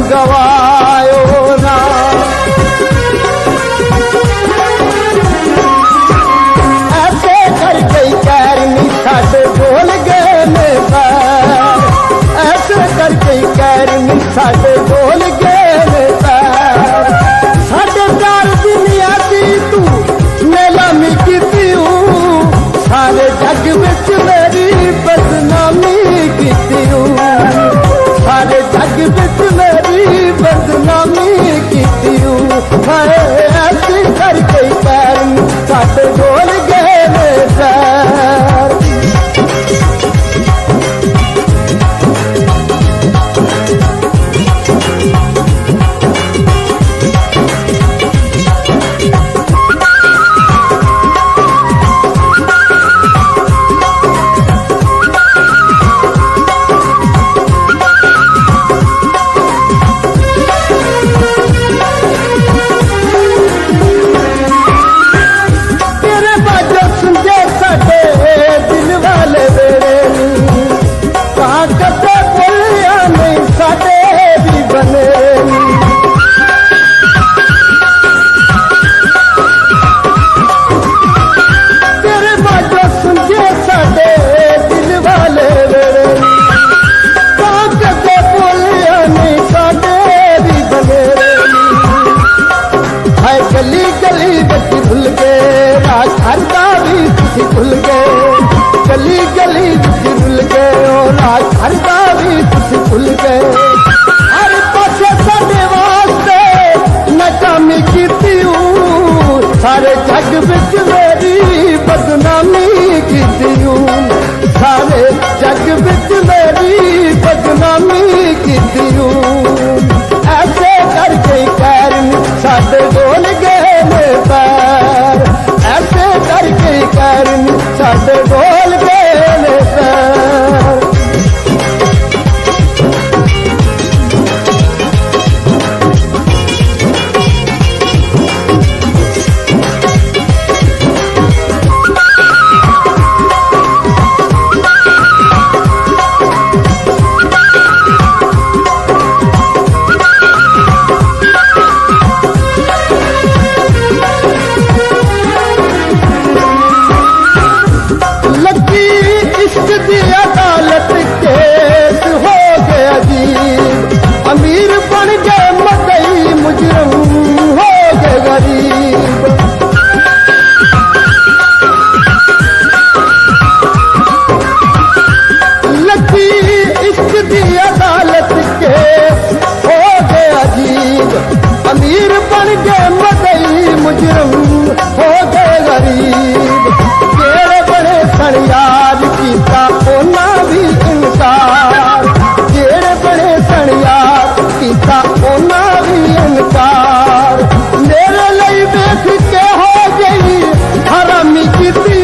गवायो ना। ऐसे कर गई कैरनी साडे बोल गए ने पैर, ऐसे कर गई कैरनी साडे बोल गए ने पैर। साडे प्यार दुनिया दी तू नीलामी कीती, सारे जग विच मेरी बदनामी कीती, सारे जग विच मेरी बदनामी कीती। हाय ऐसी करके पैर साडे बोल गए ने पैर। गली गली बच्ची भूल गए राज घर का भी तुसी भूल गए, गली गली बच्ची भूल गए राज घर का भी तुसी भूल गए। हर पासे साडे वास्ते नाकामी कीती, सारे जग विच मेरी बदनामी कीती, सारे जग विच मेरी बदनामी कीती। ऐसे करके कैरन साडे बोल गए ने पैर, ऐसे करके कैरन साडे बोल गए ने पैर। अदालत केस हो गया अजीब, अमीर बन गए मदई मुजरम हो गए गरीब। लगी इश्क दी अदालत केस हो गया अजीब, अमीर बन गए मदई मुजरम हो गए गरीब। केड़े बड़े सन याद कीता ओना भी इनकार, जेड़े बड़े सन याद कीता ओना भी इनकार। मेरे लिए देख के हो गई हरामी कीती,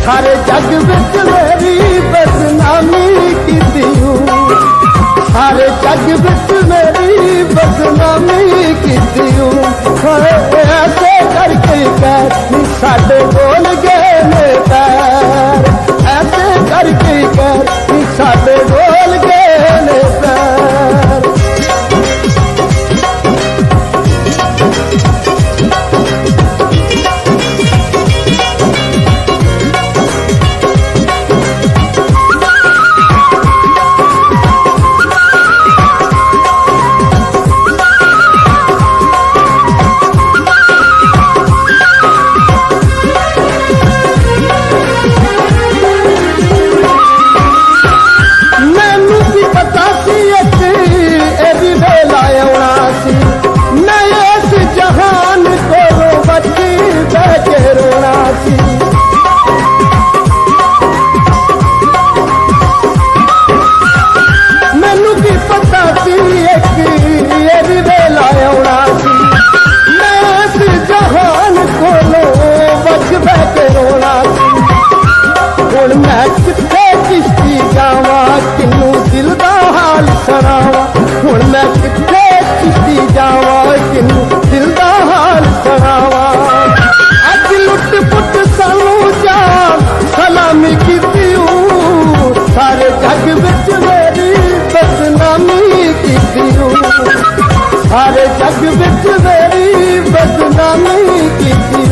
सारे जग विच मेरी बदनामी कीती, सारे जग विच मेरी बदनामी कीती। ऐसे करके कैरनी साडे बोल गए ने पैर, ऐसे करके कैरनी साडे बोल गए ने पैर। सारे जग विच मेरी बदनामी कीती